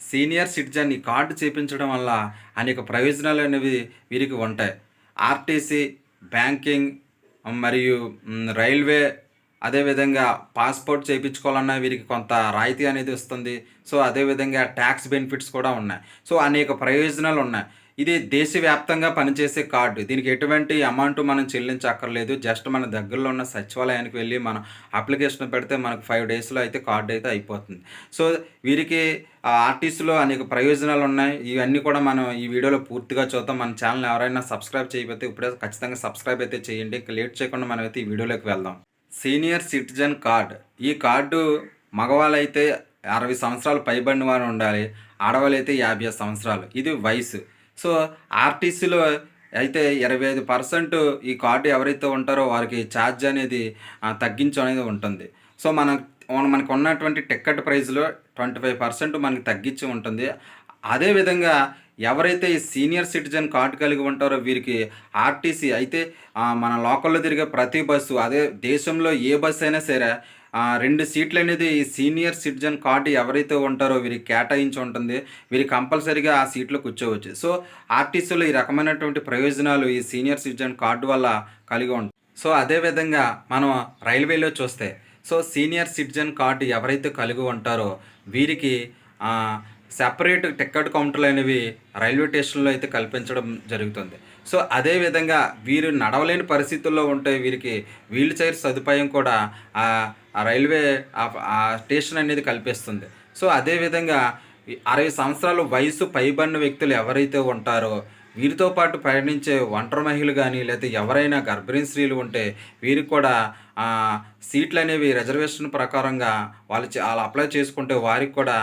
Senior citizen ఈ card చేపించడం వల్ల అనేక ప్రయోజనాలు అనేవి వీరికి ఉంటాయి. ఆర్టీసీ, బ్యాంకింగ్ మరియు రైల్వే, అదేవిధంగా పాస్‌పోర్ట్ చేపించుకోవాలన్నా వీరికి కొంత రాయితీ అనేది వస్తుంది. సో, అదేవిధంగా ట్యాక్స్ బెనిఫిట్స్ కూడా ఉన్నాయి. సో, అనేక ప్రయోజనాలున్నాయి. ఇది దేశవ్యాప్తంగా పనిచేసే కార్డ్. దీనికి ఎటువంటి అమౌంట్ మనం చెల్లించక్కర్లేదు. జస్ట్ మన దగ్గరలో ఉన్న సచివాలయానికి వెళ్లి మనం అప్లికేషన్ పెడితే మనకు 5 డేస్‌లో అయితే కార్డ్ అయితే అయిపోతుంది. సో, వీరికి ఆర్టీసీలో అనేక ప్రయోజనాలున్నాయి. ఇవన్నీ కూడా మనం ఈ వీడియోలో పూర్తిగా చూద్దాం. మన ఛానెల్‌ని ఎవరైనా సబ్స్క్రైబ్ చేయకపోతే ఇప్పుడే ఖచ్చితంగా సబ్స్క్రైబ్ అయితే చేయండి. ఇక లేట్ చేయకుండా మనమైతే ఈ వీడియోలోకి వెళ్దాం. Senior citizen card. ఈ కార్డు మగవాళ్ళైతే 60 సంవత్సరాలు పైబడిన వారు ఉండాలి. ఆడవాళ్ళైతే 55 సంవత్సరాలు. ఇది వయసు. సో, ఆర్టీసీలో అయితే 25% ఈ కార్డు ఎవరైతే ఉంటారో వారికి ఛార్జ్ అనేది తగ్గించడం అనేది ఉంటుంది. సో, మనకున్నటువంటి టికెట్ ప్రైస్‌లో 25% మనకి తగ్గించి ఉంటుంది. అదేవిధంగా ఎవరైతే ఈ సీనియర్ సిటిజన్ కార్డ్ కలిగి ఉంటారో వీరికి ఆర్టీసీ అయితే మన లోకల్‌లో తిరిగే ప్రతి బస్సు, అదే దేశంలో ఏ బస్సు అయినా సరే 2 సీట్లనేది ఈ సీనియర్ సిటిజన్ కార్డ్ ఎవరైతే ఉంటారో వీరికి కేటాయించి ఉంటుంది. వీరు కంపల్సరీగా ఆ సీట్‌లో కూర్చోవచ్చు. సో, ఆర్టీసీలో ఈ రకమైనటువంటి ప్రయోజనాలు ఈ సీనియర్ సిటిజన్ కార్డ్ వల్ల కలిగి ఉంటాయి. సో, అదేవిధంగా మనం రైల్వేలో చూస్తే, సో, సీనియర్ సిటిజన్ కార్డ్ ఎవరైతే కలిగి ఉంటారో వీరికి సెపరేట్ టికెట్ కౌంటర్‌లనేవి రైల్వే స్టేషన్‌లో అయితే కల్పించడం జరుగుతుంది. సో, అదేవిధంగా వీరు నడవలేని పరిస్థితుల్లో ఉంటే వీరికి వీల్ చైర్ సదుపాయం కూడా ఆ రైల్వే స్టేషన్ అనేది కల్పిస్తుంది. సో, అదేవిధంగా 60 సంవత్సరాల వయసు పైబడిన వ్యక్తులు ఎవరైతే ఉంటారో వీరితో పాటు ప్రయాణించే ఒంటరి మహిళలు గానీ, లేతే ఎవరైనా గర్భిణీ స్త్రీలు ఉంటే వీరికి కూడా సీట్లనేవి రిజర్వేషన్ ప్రకారంగా వాళ్ళు అప్లై చేసుకుంటే వారికి కూడా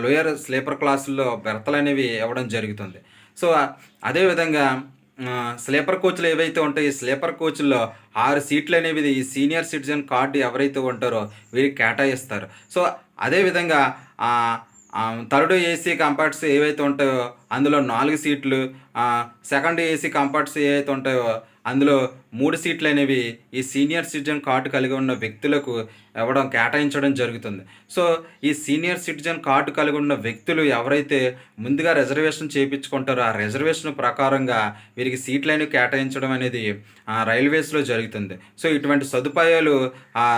లోయర్ స్లీపర్ క్లాసుల్లో బెర్తలనేవి ఇవ్వడం జరుగుతుంది. సో, అదేవిధంగా స్లీపర్ కోచ్‌లు ఏవైతే ఉంటాయో ఈ స్లీపర్ కోచ్‌ల్లో 6 సీట్లనేవి ఈ సీనియర్ సిటిజన్ కార్డ్ ఎవరైతే ఉంటారో వీరికి కేటాయిస్తారు. సో, అదేవిధంగా థర్డ్ ఏసీ కంపార్ట్స్ ఏవైతే ఉంటాయో అందులో 4 సీట్లు, సెకండ్ ఏసీ కంపార్ట్స్ ఏవైతే ఉంటాయో అందులో 3 సీట్లనేవి ఈ సీనియర్ సిటిజన్ కార్డ్ కలిగి ఉన్న వ్యక్తులకు కేటాయించడం జరుగుతుంది. సో, ఈ సీనియర్ సిటిజన్ కార్డ్ కలిగి ఉన్న వ్యక్తులు ఎవరైతే ముందుగా రిజర్వేషన్ చేపించుకుంటారో ఆ రిజర్వేషన్ ప్రకారంగా వీరికి సీట్లనేవి కేటాయించడం అనేది రైల్వేస్‌లో జరుగుతుంది. సో, ఇటువంటి సదుపాయాలు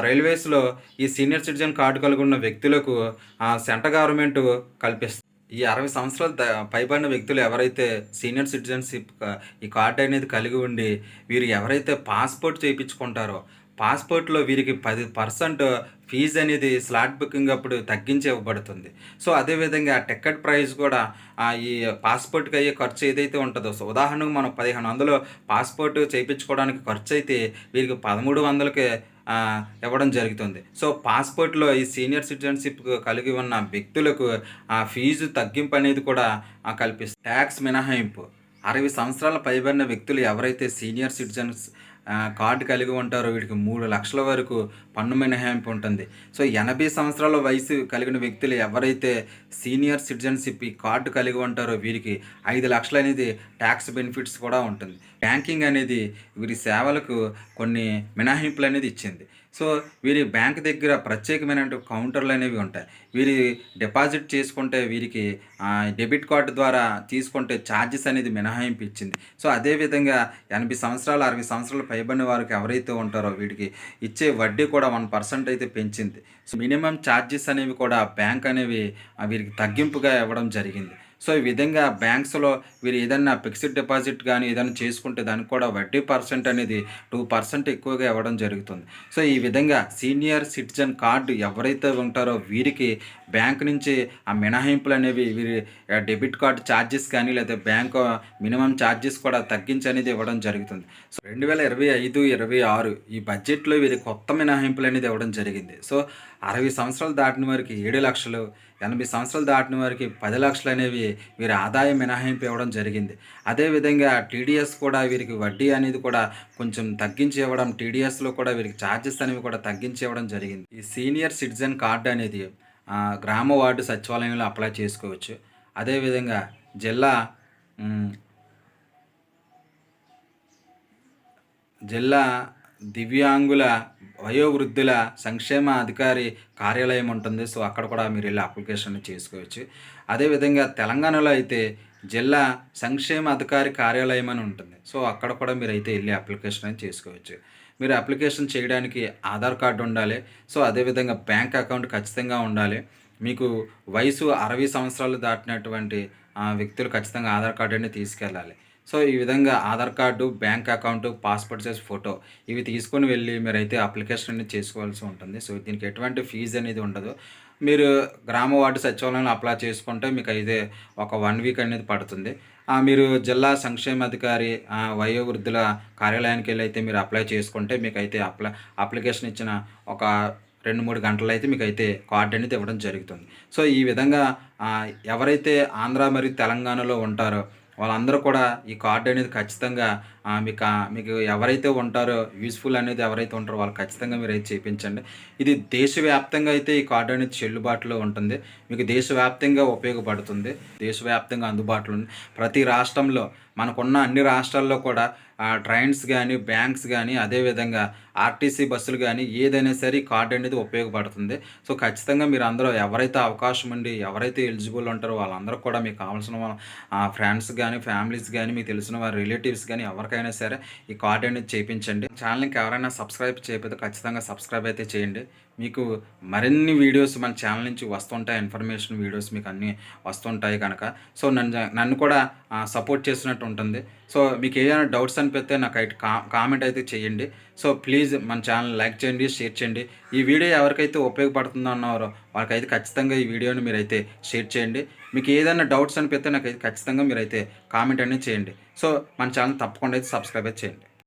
రైల్వేస్‌లో ఈ సీనియర్ సిటిజన్ కార్డ్ కలిగి ఉన్న వ్యక్తులకు సెంట్రల్ గవర్నమెంట్ కల్పిస్తుంది. ఈ 60 సంవత్సరాలు పైబడిన వ్యక్తులు ఎవరైతే సీనియర్ సిటిజన్‌షిప్ ఈ కార్డ్ అనేది కలిగి ఉండి వీరు ఎవరైతే పాస్‌పోర్ట్ చేయించుకుంటారో పాస్‌పోర్ట్‌లో వీరికి 10% ఫీజు అనేది స్లాట్ బుకింగ్ అప్పుడు తగ్గించి ఇవ్వబడుతుంది. సో, అదేవిధంగా టికెట్ ప్రైస్ కూడా ఈ పాస్‌పోర్ట్‌కి అయ్యే ఖర్చు ఏదైతే ఉంటుందో, సో, ఉదాహరణకు మనం 1500 పాస్‌పోర్ట్ చేయించుకోవడానికి ఖర్చయితే వీరికి 1300కే ఇవ్వడం జరుగుతుంది. సో, పాస్‌పోర్ట్‌లో ఈ సీనియర్ సిటిజన్‌షిప్ కలిగి ఉన్న వ్యక్తులకు ఫీజు తగ్గింపు అనేది కూడా కల్పిస్తుంది. ట్యాక్స్ మినహాయింపు. 60 సంవత్సరాల పైబడిన వ్యక్తులు ఎవరైతే సీనియర్ సిటిజన్స్ కార్డ్ కలిగి ఉంటారో వీడికి 3,00,000 వరకు పన్ను మినహాయింపు ఉంటుంది. సో, 80 సంవత్సరాల వయసు కలిగిన వ్యక్తులు ఎవరైతే సీనియర్ సిటిజన్‌షిప్ ఈ కార్డ్ కలిగి ఉంటారో వీరికి 5,00,000 అనేది ట్యాక్స్ బెనిఫిట్స్ కూడా ఉంటుంది. బ్యాంకింగ్ అనేది వీరి సేవలకు కొన్ని మినహాయింపులు అనేది ఇచ్చింది. సో, వీరి బ్యాంక్ దగ్గర ప్రత్యేకమైనటువంటి కౌంటర్లు అనేవి ఉంటాయి. వీరి డిపాజిట్ చేసుకుంటే వీరికి డెబిట్ కార్డు ద్వారా తీసుకుంటే ఛార్జెస్ అనేది మినహాయింపు ఇచ్చింది. సో, అదేవిధంగా 80 సంవత్సరాలు 60 సంవత్సరాలు పైబడిన వారికి ఎవరైతే ఉంటారో వీటికి ఇచ్చే వడ్డీ కూడా 1% అయితే పెంచింది. సో, మినిమం ఛార్జెస్ అనేవి కూడా బ్యాంక్ అనేవి వీరికి తగ్గింపుగా ఇవ్వడం జరిగింది. సో, ఈ విధంగా బ్యాంక్స్‌లో వీరు ఏదన్నా ఫిక్స్డ్ డిపాజిట్ గానీ ఏదైనా చేసుకుంటే దానికి కూడా వడ్డీ పర్సెంట్ అనేది 2% ఎక్కువగా ఇవ్వడం జరుగుతుంది. సో, ఈ విధంగా సీనియర్ సిటిజన్ కార్డ్ ఎవరైతే ఉంటారో వీరికి బ్యాంక్ నుంచి ఆ మినహాయింపులు అనేవి వీరి డెబిట్ కార్డ్ ఛార్జెస్ కానీ లేదా బ్యాంకు మినిమమ్ ఛార్జెస్ కూడా తగ్గించి అనేది ఇవ్వడం జరుగుతుంది. సో, 2025, 26 ఈ బడ్జెట్‌లో వీరికి కొత్త మినహాయింపులు అనేది ఇవ్వడం జరిగింది. సో, 60 సంవత్సరాలు దాటిన వారికి 7,00,000, 80 సంవత్సరాలు దాటిన వారికి 10,00,000 అనేవి వీరి ఆదాయ మినహాయింపు ఇవ్వడం జరిగింది. అదేవిధంగా టీడీఎస్ కూడా వీరికి వడ్డీ అనేది కూడా కొంచెం తగ్గించి ఇవ్వడం, టీడీఎస్‌లో కూడా వీరికి ఛార్జెస్ అనేవి కూడా తగ్గించి ఇవ్వడం జరిగింది. ఈ సీనియర్ సిటిజన్ కార్డ్ అనేది గ్రామ వార్డు సచివాలయంలో అప్లై చేసుకోవచ్చు. అదేవిధంగా జిల్లా జిల్లా దివ్యాంగుల వయోవృద్ధుల సంక్షేమ అధికారి కార్యాలయం ఉంటుంది. సో, అక్కడ కూడా మీరెళ్లి అప్లికేషన్ చేసుకోవచ్చు. అదేవిధంగా తెలంగాణలో అయితే జిల్లా సంక్షేమ అధికారి కార్యాలయం అని ఉంటుంది. సో, అక్కడ కూడా మీరైతే ఎళ్లి అప్లికేషన్ అనేది చేసుకోవచ్చు. మీరు అప్లికేషన్ చేయడానికి ఆధార్ కార్డ్ ఉండాలి. సో, అదేవిధంగా బ్యాంక్ అకౌంట్ ఖచ్చితంగా ఉండాలి. మీకు వయసు 60 సంవత్సరాలు దాటినటువంటి వ్యక్తులు ఖచ్చితంగా ఆధార్ కార్డ్ అనేది తీసుకెళ్ళాలి. సో, ఈ విధంగా Aadhaar card, bank account, passport size photo ఇవి తీసుకొని వెళ్లి మీరైతే అప్లికేషన్ అనేది చేసుకోవాల్సి ఉంటుంది. సో, దీనికి ఎటువంటి ఫీజ్ అనేది ఉండదు. మీరు గ్రామ వార్డు సచివాలయంలో అప్లై చేసుకుంటే మీకైతే ఒక 1 వీక్ అనేది పడుతుంది. మీరు జిల్లా సంక్షేమాధికారి వయోవృద్ధుల కార్యాలయానికెళ్లి అయితే మీరు అప్లై చేసుకుంటే మీకైతే అప్లికేషన్ ఇచ్చిన ఒక 2, 3 గంటల్లో అయితే మీకైతే కార్డ్ అనేది ఇవ్వడం జరుగుతుంది. సో, ఈ విధంగా ఎవరైతే ఆంధ్ర మరియు తెలంగాణలో ఉంటారో వాళ్ళందరూ కూడా ఈ కార్డ్ అనేది ఖచ్చితంగా మీకు ఎవరైతే ఉంటారో యూజ్‌ఫుల్ అనేది ఎవరైతే ఉంటారో వాళ్ళు ఖచ్చితంగా మీరైతే చేపించండి. ఇది దేశవ్యాప్తంగా అయితే ఈ కార్డ్ అనేది చెల్లుబాటులో ఉంటుంది. మీకు దేశవ్యాప్తంగా ఉపయోగపడుతుంది. దేశవ్యాప్తంగా అందుబాటులో ఉంది. ప్రతి రాష్ట్రంలో మనకున్న అన్ని రాష్ట్రాల్లో కూడా ట్రైన్స్ గానీ, బ్యాంక్స్ గానీ, అదేవిధంగా ఆర్టీసీ బస్సులు గానీ ఏదైనా సరే ఈ కార్డ్ అనేది ఉపయోగపడుతుంది. సో, ఖచ్చితంగా మీరందరూ ఎవరైతే అవకాశం ఉండి, ఎవరైతే ఎలిజిబుల్ ఉంటారో వాళ్ళందరూ కూడా మీకు కావాల్సిన ఫ్రెండ్స్ గానీ, ఫ్యామిలీస్ గానీ, మీకు తెలిసిన వారి రిలేటివ్స్ గానీ ఎవరికైనా సరే ఈ కార్డ్ అనేది చేపించండి. ఛానల్‌కి ఎవరైనా సబ్స్క్రైబ్ చేయకపోతే ఖచ్చితంగా సబ్స్క్రైబ్ అయితే చేయండి. మీకు మరిన్ని వీడియోస్ మన ఛానల్ నుంచి వస్తుంటాయి. ఇన్ఫర్మేషన్ వీడియోస్ మీకు అన్నీ వస్తుంటాయి కనుక. సో, నన్ను కూడా సపోర్ట్ చేసినట్టు ఉంటుంది. సో, మీకు ఏదైనా డౌట్స్ అనిపిస్తే నాకైతే కామెంట్ అయితే చేయండి. సో, ప్లీజ్ మన ఛానల్ లైక్ చేయండి, షేర్ చేయండి. ఈ వీడియో ఎవరికైతే ఉపయోగపడుతుందో అన్నారో వాళ్ళకైతే ఖచ్చితంగా ఈ వీడియోని మీరైతే షేర్ చేయండి. మీకు ఏదైనా డౌట్స్ అనిపిస్తే నాకైతే ఖచ్చితంగా మీరైతే కామెంట్ అనేది చేయండి. సో, మన ఛానల్ తప్పకుండా అయితే సబ్స్క్రైబ్ అయితే చేయండి.